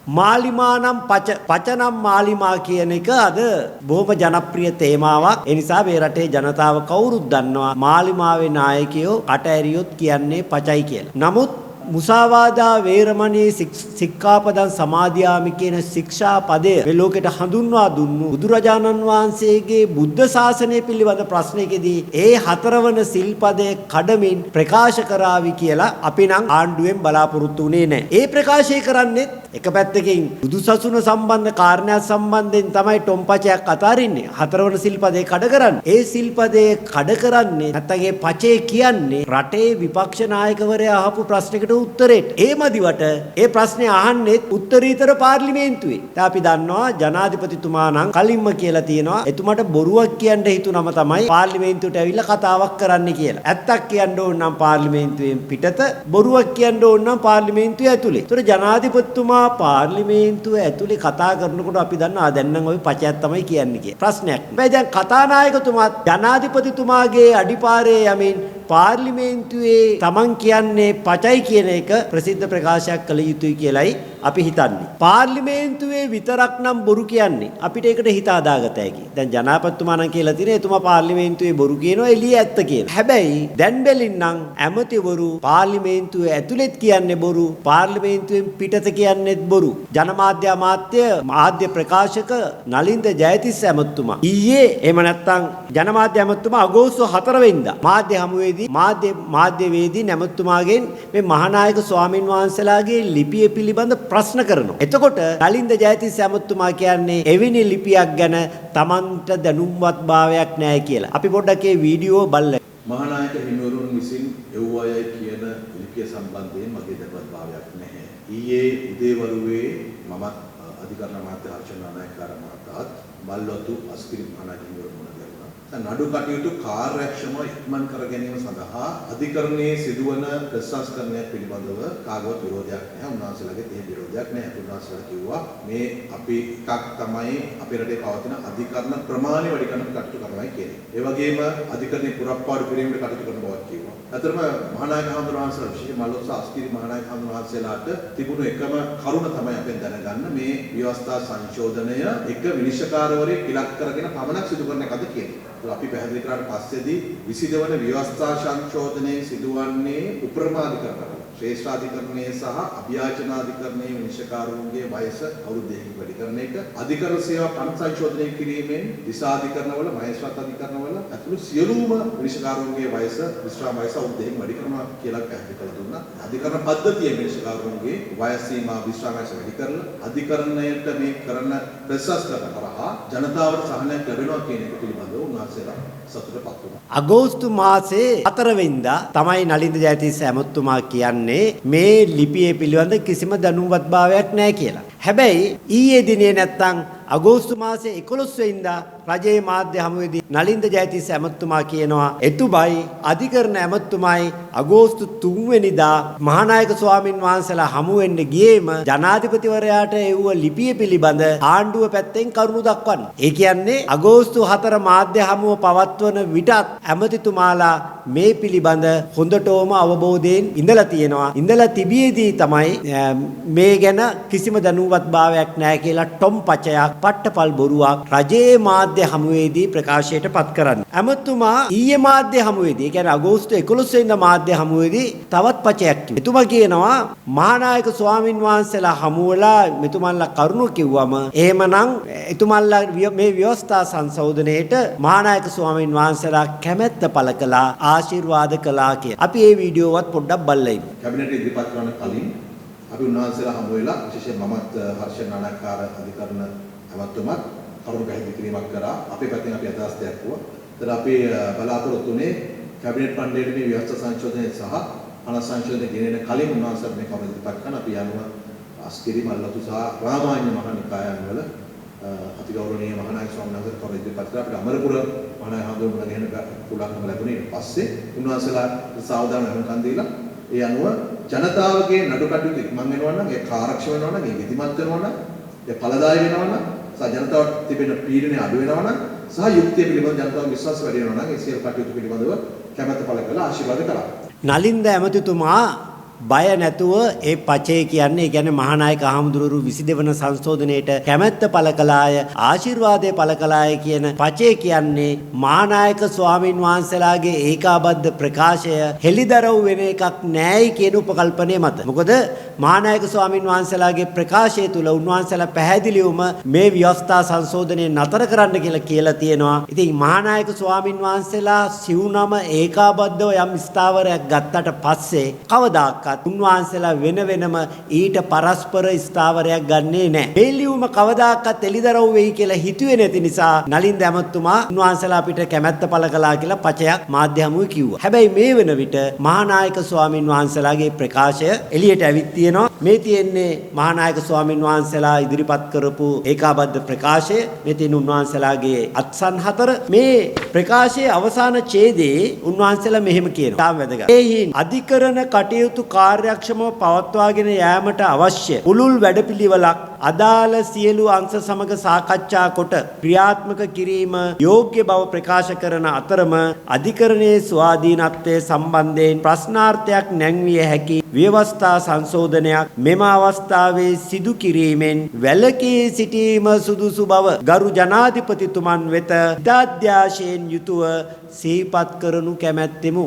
මාලිමා නම් පච නම් මාලිමා කියන එක අද බොහොම ජනප්‍රිය තේමාවක්. ඒ නිසා මේ රටේ ජනතාව කවුරුත් දන්නවා මාලිමාවේ නායකයෝ කට ඇරියොත් කියන්නේ පචයි කියලා. නමුත් මුසාවාදා වේරමණී සික්ඛාපදං සමාදියාමි කියන ශික්ෂා පදය මේ ලෝකෙට හඳුන්වා දුන්නු බුදුරජාණන් වහන්සේගේ බුද්ධ ශාසනය පිළිබඳ ප්‍රශ්නයකදී ඒ හතරවන සිල්පදය කඩමින් ප්‍රකාශ කරાવી කියලා අපි නම් ආණ්ඩුවෙන් බලාපොරොත්තු වෙන්නේ නැහැ. ඒ ප්‍රකාශය කරන්නේ එක පැත්තකින් බුදුසසුන සම්බන්ධ කාරණයක් සම්බන්ධයෙන් තමයි ටොම්පචයක් අතාරින්නේ. හතරවන සිල්පදේ කඩ කරන්නේ. ඒ සිල්පදේ කඩ කරන්නේ නැත්නම් ඒ පචේ කියන්නේ රටේ විපක්ෂ නායකවරයා අහපු ප්‍රශ්නයකට උත්තරෙට. ඒ මදිවට ඒ ප්‍රශ්නේ අහන්නේ උත්තරීතර පාර්ලිමේන්තුවේ. දැන් අපි දන්නවා ජනාධිපතිතුමා නම් කලින්ම කියලා තියෙනවා එතුමාට බොරුවක් කියන්න හිතුනම තමයි පාර්ලිමේන්තුවට ඇවිල්ලා කතාවක් කරන්න කියලා. ඇත්තක් කියන්න ඕන නම් පාර්ලිමේන්තුවෙන් පිටත, බොරුවක් කියන්න ඕන නම් පාර්ලිමේන්තුවේ ඇතුලේ. ඒතර ජනාධිපතිතුමා පාර්ලිමේන්තුව ඇතුලේ කතා කරනකොට අපි දන්නවා දැන් නම් ওই පචයක් තමයි කියන්නේ කියලා. ප්‍රශ්නයක්. හැබැයි දැන් කතානායකතුමා ජනාධිපතිතුමාගේ අඩිපාරේ යමින් පාර්ලිමේන්තුවේ Taman කියන්නේ පචයි කියන එක ප්‍රසිද්ධ ප්‍රකාශයක් කළ යුතුයි කියලයි අපි හිතන්නේ. පාර්ලිමේන්තුවේ විතරක් නම් බොරු කියන්නේ අපිට ඒකට හිත අදාගත හැකි. දැන් ජනාධිපතිතුමා නම් කියලා තියෙන එතුමා පාර්ලිමේන්තුවේ බොරු කියනවා එළිය ඇත්ත කියනවා. හැබැයි දැන් බැලින්නම් ඇමතිවරු පාර්ලිමේන්තුවේ ඇතුළෙත් කියන්නේ බොරු, පාර්ලිමේන්තුවෙන් පිටත කියන්නේ බොරු. ජනමාධ්‍ය අමාත්‍ය මාධ්‍ය ප්‍රකාශක නලින්ද ජයතිස්ස ඇමතුමා ඊයේ එහෙම නැත්නම් ජනමාධ්‍ය ඇමතුමා අගෝස්තු 4 වෙනිදා මාධ්‍ය හමුවේදී මාධ්‍යවේදී ඇමතුමාගෙන් මේ මහානායක ස්වාමින් වහන්සේලාගේ ලිපිය පිළිබඳ ප්‍රශ්න කරනවා. එතකොට නලින්ද ජයතිස්ස ඇමතුමා කියන්නේ එවැනි ලිපියක් ගැන Tamanට දැනුම්වත් භාවයක් නැහැ කියලා. අපි පොඩ්ඩක් ඒ වීඩියෝ බලමු. මහානායක හිමිවරුන් විසින් එව්වයයි කියන ලිපිය සම්බන්ධයෙන් මගේ දැනුවත් භාවයක් නැහැ. ඊයේ උදේවරුවේ මමත් අධිකරණ අමාත්‍ය හර්ෂණ නායකකාර මහතාත් මල්වතු අස්කිරි මහානායක හිමිවරුන් මුණ ගැහුණා. නඩු කටයුතු කාර්යක්ෂමව ඉක්මන් කර ගැනීම සඳහා අධිකරණයේ සිදුවන ප්‍රතිසංස්කරණය පිළිබඳව කාගවත් විරෝධයක් නැහැ. උන්වහන්සේලාගේ තේ විරෝධයක් නැහැ. උන්වහන්සේලා කිව්වා මේ අපි එකක් තමයි අපේ රටේ පවතින අධිකරණ ප්‍රමාණය වැඩි කරන්න කටයුතු කරනවා කියන්නේ. ඒ වගේම අධිකරණයේ පුරප්පාඩු කිරීමට කටයුතු කරන බවක් කිව්වා. අතරම මහානායක හඳුනවාන්සලා විශේෂ මල්වතු අස්කිරි මහානායක හඳුනවාන්සලාට තිබුණු එකම කරුණ තමයි අපෙන් දැනගන්න මේ ව්‍යවස්ථා සංශෝධනය එක විනිශ්චයකාරවරයෙක් ඉලක්ක කරගෙන පමණක් සිදු කරන එකද කියන්නේ. අපි පැහැදිලි කරාට පස්සේදී 22 වන ව්‍යවස්ථා සංශෝධනයේ සිදුවන්නේ උප්‍රමාධිකරණ ශ්‍රේෂ්ඨාධිකරණයේ සහ අභියාචනාධිකරණයේ විනිශ්චයකාරුන්ගේ වයස අවුරුදු දෙකකින් වැඩි කරන එක අධිකරණ සේවා පනත් සංශෝධනය කිරීමෙන් දිසාධිකරණවල මහේස්ත්‍රාත් අධිකරණවල ඇතුළු සියලුම විනිශ්චයකාරුන්ගේ වයස විශ්‍රාම වයස අවුරුදු දෙකකින් වැඩි කරනවා කියලා පැහැදිලි කරලා දුන්නා. අධිකරණ පද්ධතියේ විනිශ්චයකාරුන්ගේ වයස සීමා විශ්‍රාම වයස වැඩි කරලා අධිකරණයට මේ කරන ප්‍රතිසංස්කරණ කරා ජනතාවට සහනයක් ලැබෙනවා කියන එක පිළිබඳව උන්වහන්සේලා සතුටපත් වුණා. අගෝස්තු මාසේ 4 වෙනිදා තමයි නලින්ද ජයතිස්ස ඇමතුමා කියන්නේ මේ ලිපියේ පිළිබඳ කිසිම දැනුම්වත් භාවයක් නැහැ කියලා. හැබැයි ඊයේ දිනේ නැත්තම් අගෝස්තු මාසේ 11 වෙනිදා රජයේ මාධ්‍ය හමුවේදී නලින්ද ජයතිස්ස ඇමතුමා කියනවා එතුමයි අධිකරණ ඇමතුමයි අගෝස්තු 3 වෙනිදා මහානායක ස්වාමින් වහන්සේලා හමු වෙන්න ගියේම ජනාධිපතිවරයාට එව්ව ලිපිය පිළිබඳ ආණ්ඩුව පැත්තෙන් කරුණු දක්වන්න. ඒ කියන්නේ අගෝස්තු 4 මාධ්‍ය හමුව පවත්වන විටත් ඇමතිතුමාලා මේ පිළිබඳ හොඳටම අවබෝධයෙන් ඉඳලා තියෙනවා. ඉඳලා තිබියදී තමයි මේ ගැන කිසිම දැනුවත් භාවයක් නැහැ කියලා ටොම් පචයක් පට්ටපල් බොරුවක් රජයේ මාධ්‍ය හමුවේදී ප්‍රකාශයට පත් කරන්නේ. ඇමතුමා ඊයේ මාධ්‍ය හමුවේදී, ඒ කියන්නේ අගෝස්තු 11 වෙනිදා මාධ්‍ය හමුවේදී තවත් පචයක් කිව්වා. එතුමා කියනවා මහානායක ස්වාමින් වහන්සේලා හමුවලා මෙතුමන්ලා කරුණු කිව්වම එහෙමනම් එතුමන්ලා මේ ව්‍යවස්ථා සංශෝධනයේට මහානායක ස්වාමින් වහන්සේලා කැමැත්ත පළ කළා, ආශිර්වාද කළා කියලා. අපි මේ වීඩියෝවත් පොඩ්ඩක් බලලා ඉමු. කැබිනට් ඉදිරිපත් කරන කලින් අපි උන්වහන්සේලා හමු වෙලා විශේෂයෙන් මමත් හර්ෂණ නානායකකාර අධිකරණ ඇමතුමත් කරුණු පැහැදිලි කිරීමක් කරා. අපේ පැත්තෙන් අපි අදහස් දක්වුවා. ඒතර අපි බලාපොරොත්තු වෙන්නේ කැබිනට් මණ්ඩලයේ මේ ව්‍යවස්ථා සංශෝධනය සහ අනස් සංශෝධනය ගෙනෙන කලින් උන්වහන්සේලා මේ කරුණු ඉදිරිපත් කරන අපි යනවා අස්කිරි මල්වතු සහ රාමායන මහානිකායන් වල අතිගෞරවනීය මහානායක ස්වාමීන් වහන්සේ කරුණු ඉදිරිපත් කරා. අපිට අමරපුර මහානායක හඳුන්වන ගෙනෙන පුළුවන්කම ලැබුණේ. ඊට පස්සේ උන්වහන්සේලා සාවධාන වෙනකන් දීලා ඒ අනුව ජනතාවගේ නඩු කටයුතු ඉක්මන් වෙනවා නම් ඒ කාර්යක්ෂම වෙනවා නම් ඒ විධිමත් වෙනවා නම් ඒ ඵලදායී වෙනවා නම් සහ ජනතාවට තිබෙන පීඩනය අඩු වෙනවා නම් සහ යුක්තිය පිළිබඳ ජනතාවගේ විශ්වාස වැඩි වෙනවා නම් ඒ සියලු කටයුතු පිළිබඳව කැමැත්ත පළ කළා ආශිර්වාද කළා. නලින්ද ඇමතිතුමා බය නැතුව ඒ පචේ කියන්නේ ඒ කියන්නේ මහානායක හාමුදුරුවෝ 22 වන සංශෝධනයේට කැමැත්ත පළ කළාය ආශිර්වාදයේ පළ කළාය කියන පචේ කියන්නේ මහානායක ස්වාමින් වහන්සේලාගේ ඒකාබද්ධ ප්‍රකාශය හෙළිදරව් වෙන එකක් නෑයි කියන උපකල්පනය මත. මොකද මහානායක ස්වාමින් වහන්සේලාගේ ප්‍රකාශය තුල උන්වහන්සේලා පැහැදිලිවම මේ ව්‍යවස්ථා සංශෝධනය නතර කරන්න කියලා තියෙනවා. ඉතින් මහානායක ස්වාමින් වහන්සේලා සිව්නම ඒකාබද්ධව යම් ස්ථාවරයක් ගත්තට පස්සේ කවදාකවත් උන්වහන්සේලා වෙන වෙනම ඊට පරස්පර ස්ථාවරයක් ගන්නේ නැහැ. මේ ලියුම කවදාකවත් එළිදරව් වෙයි කියලා හිතුවේ නැති නිසා නලින්ද ඇමතුමා උන්වහන්සේලා අපිට කැමැත්ත පළ කළා කියලා පචයක් මාධ්‍ය හමුවේ කිව්වා. හැබැයි මේ වෙන විට මහානායක ස්වාමින් වහන්සේලාගේ ප්‍රකාශය එළියට ඇවිත් තියෙනවා. මේ තියෙන්නේ මහානායක ස්වාමින් වහන්සේලා ඉදිරිපත් කරපු ඒකාබද්ධ ප්‍රකාශය. මේ තියෙන උන්වහන්සේලාගේ අත්සන් 4 මේ ප්‍රකාශයේ අවසාන ඡේදයේ උන්වහන්සේලා මෙහෙම කියනවා. තාම වැදගත්. එයින් අධිකරණ කටයුතු කාර්යක්ෂමව පවත්වාගෙන යාමට අවශ්‍ය පුළුල් වැඩපිළිවෙලක් අදාළ සියලු අංශ සමග සාකච්ඡා කොට ක්‍රියාත්මක කිරීම යෝග්‍ය බව ප්‍රකාශ කරන අතරම අධිකරණයේ ස්වාධීනත්වයේ සම්බන්ධයෙන් ප්‍රශ්නාර්ථයක් නැංවිය හැකි ව්‍යවස්ථා සංශෝධනයක් මෙම අවස්ථාවේ සිදු කිරීමෙන් වැළකී සිටීම සුදුසු බව ගරු ජනාධිපතිතුමන් වෙත ඉතාධ්‍යාශයෙන් යුතුව සිහිපත් කරනු කැමැත්තෙමු.